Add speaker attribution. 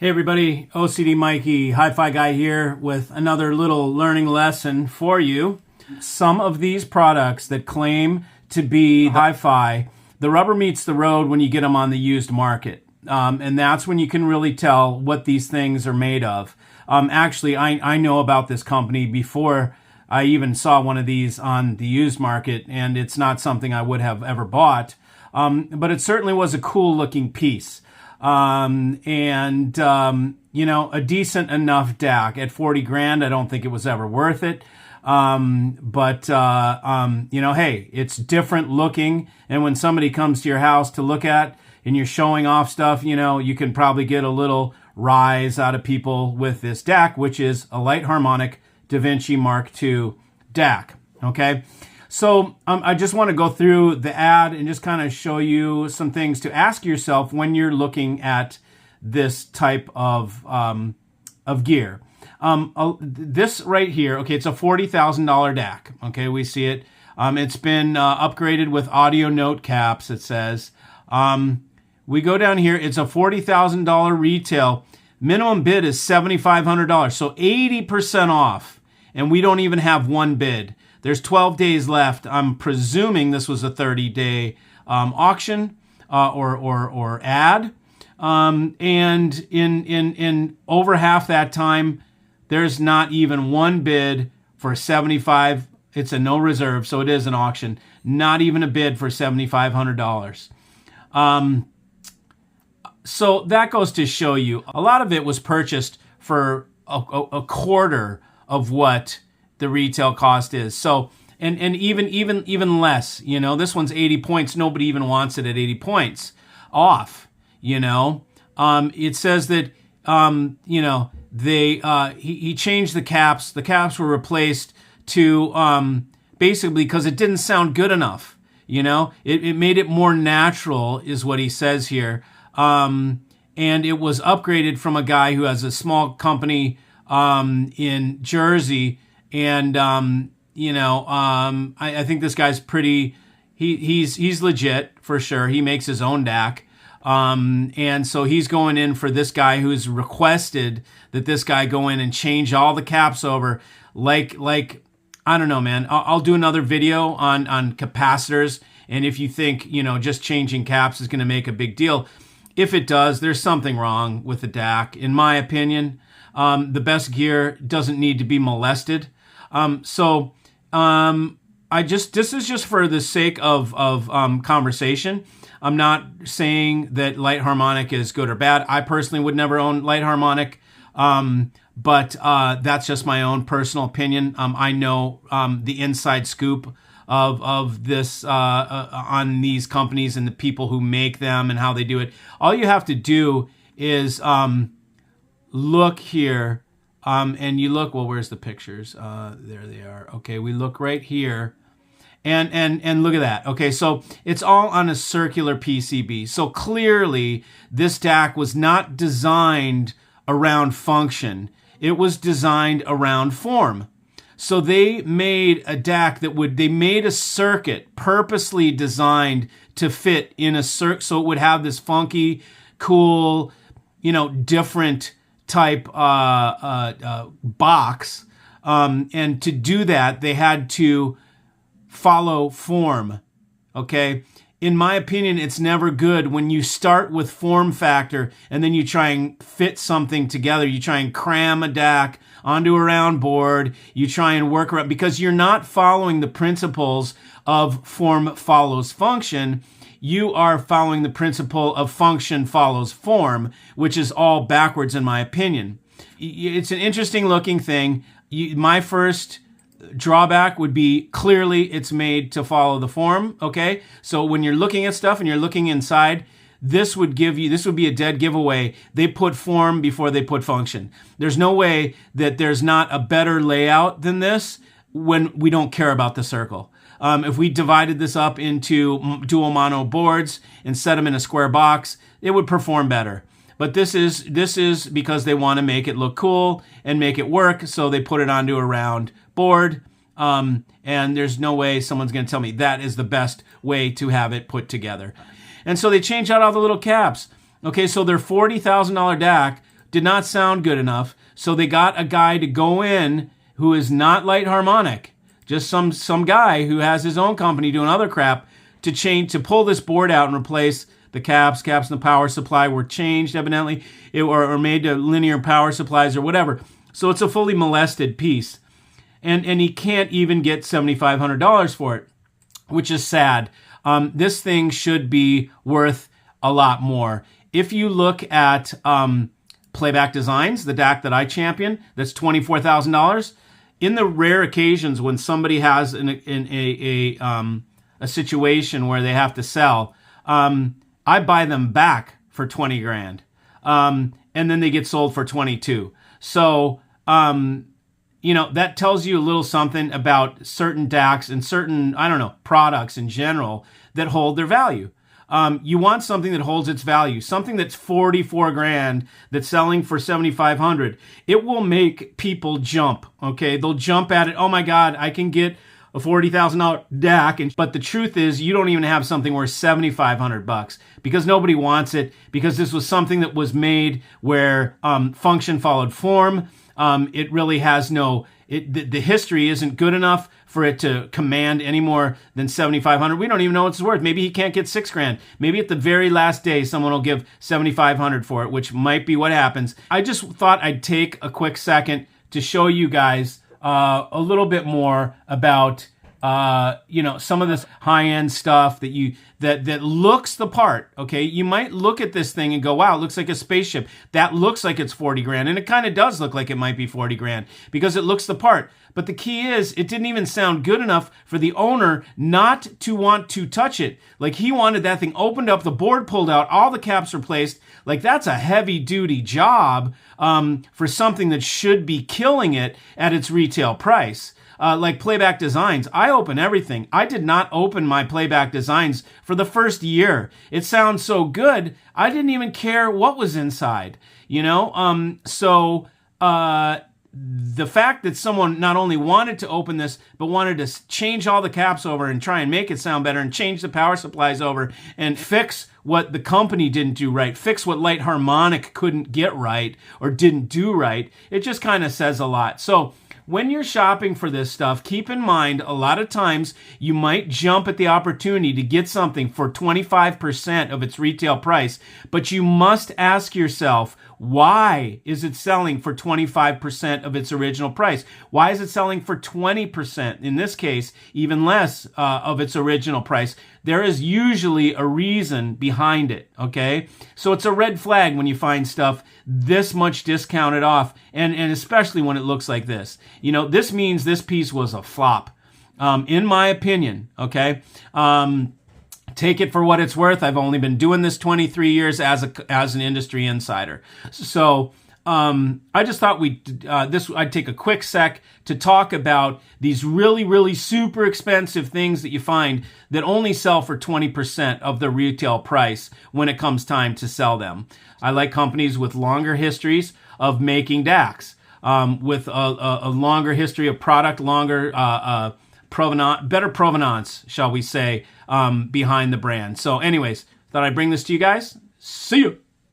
Speaker 1: Hey everybody, OCD Mikey, Hi-Fi Guy here with another little learning lesson for you. Some of these products that claim to be hi-fi, the rubber meets the road when you get them on the used market. And that's when you can really tell what these things are made of. Actually, I know about this company before I even saw one of these on the used market, and it's not something I would have ever bought. But it certainly was a cool looking piece. You know, a decent enough DAC at 40 grand. I don't think it was ever worth it. You know, hey, it's different looking. And when somebody comes to your house to look at and you're showing off stuff, you know, you can probably get a little rise out of people with this DAC, which is a light harmonic Da Vinci Mark II DAC. Okay. So I just want to go through the ad and just kind of show you some things to ask yourself when you're looking at this type of gear. This right here, okay, it's a $40,000 DAC. Okay, we see it. It's been upgraded with audio note caps, it says. We go down here, it's a $40,000 retail. Minimum bid is $7,500, so 80% off. And we don't even have one bid. There's 12 days left. I'm presuming this was a 30-day auction or ad. And in over half that time, there's not even one bid for 75. It's a no reserve, so it is an auction. Not even a bid for $7,500. So that goes to show you, a lot of it was purchased for a quarter of what the retail cost is. So, and even less, you know, this one's 80 points. Nobody even wants it at 80 points off, you know. It says that, you know, he changed the caps. The caps were replaced to, basically because it didn't sound good enough, you know. It made it more natural is what he says here. And it was upgraded from a guy who has a small company, in Jersey. And, you know, I think this guy's pretty, he's legit for sure. He makes his own DAC. And so he's going in for this guy who's requested that this guy go in and change all the caps over. Like, I don't know, man, I'll do another video on capacitors. And if you think, you know, just changing caps is going to make a big deal, if it does, there's something wrong with the DAC, in my opinion. The best gear doesn't need to be molested. This is just for the sake of conversation. I'm not saying that light harmonic is good or bad. I personally would never own light harmonic. But that's just my own personal opinion. I know, the inside scoop of this, on these companies and the people who make them and how they do it. All you have to do is, look here, and you look, well, where's the pictures? There they are. Okay, we look right here, and look at that. Okay, so it's all on a circular PCB. So clearly, this DAC was not designed around function. It was designed around form. So they made a DAC they made a circuit purposely designed to fit in a circuit, so it would have this funky, cool, you know, different type box, and to do that they had to follow form. Okay, in my opinion, it's never good when you start with form factor and then you try and fit something together. You try and cram a DAC onto a round board. You try and work around, because you're not following the principles of form follows function. You are following the principle of function follows form, which is all backwards in my opinion. It's an interesting looking thing. My first drawback would be clearly it's made to follow the form, okay? So when you're looking at stuff and you're looking inside, this would be a dead giveaway. They put form before they put function. There's no way that there's not a better layout than this when we don't care about the circle. If we divided this up into dual mono boards and set them in a square box, it would perform better. But this is because they want to make it look cool and make it work, so they put it onto a round board. And there's no way someone's going to tell me that is the best way to have it put together. And so they change out all the little caps. Okay, so their $40,000 DAC did not sound good enough. So they got a guy to go in who is not Light Harmonic, just some guy who has his own company doing other crap to pull this board out and replace the caps and the power supply were changed evidently, or made to linear power supplies or whatever. So it's a fully molested piece. And he can't even get $7,500 for it, which is sad. This thing should be worth a lot more. If you look at Playback Designs, the DAC that I champion, that's $24,000. In the rare occasions when somebody has a situation where they have to sell, I buy them back for 20 grand. And then they get sold for 22. So, that tells you a little something about certain DACs and certain, products in general that hold their value. You want something that holds its value, something that's 44 grand that's selling for 7,500. It will make people jump. Okay. They'll jump at it. Oh my God, I can get a $40,000 DAC. But the truth is you don't even have something worth $7,500 because nobody wants it, because this was something that was made where, function followed form. It really has the history isn't good enough for it to command any more than 7,500. We don't even know what it's worth. Maybe he can't get 6 grand. Maybe at the very last day, someone will give 7,500 for it, which might be what happens. I just thought I'd take a quick second to show you guys a little bit more about some of this high-end stuff that looks the part. Okay, you might look at this thing and go, wow, it looks like a spaceship. That looks like it's 40 grand. And it kind of does look like it might be 40 grand because it looks the part. But the key is it didn't even sound good enough for the owner not to want to touch it. Like he wanted that thing opened up, the board pulled out, all the caps replaced. Like that's a heavy duty job for something that should be killing it at its retail price. Like Playback Designs, I open everything. I did not open my Playback Designs for the first year. It sounds so good, I didn't even care what was inside, the fact that someone not only wanted to open this, but wanted to change all the caps over and try and make it sound better and change the power supplies over and fix what the company didn't do right, fix what Light Harmonic couldn't get right or didn't do right, it just kind of says a lot. So when you're shopping for this stuff, keep in mind a lot of times you might jump at the opportunity to get something for 25% of its retail price, but you must ask yourself, why is it selling for 25% of its original price? Why is it selling for 20%? In this case, even less of its original price. There is usually a reason behind it, okay? So it's a red flag when you find stuff this much discounted off, and especially when it looks like this. This means this piece was a flop, in my opinion, okay? Take it for what it's worth. I've only been doing this 23 years as an industry insider. So I just thought I'd take a quick sec to talk about these really, really super expensive things that you find that only sell for 20% of the retail price when it comes time to sell them. I like companies with longer histories of making DACs, with a longer history of product, better provenance, shall we say, behind the brand. So anyways, thought I'd bring this to you guys. See you.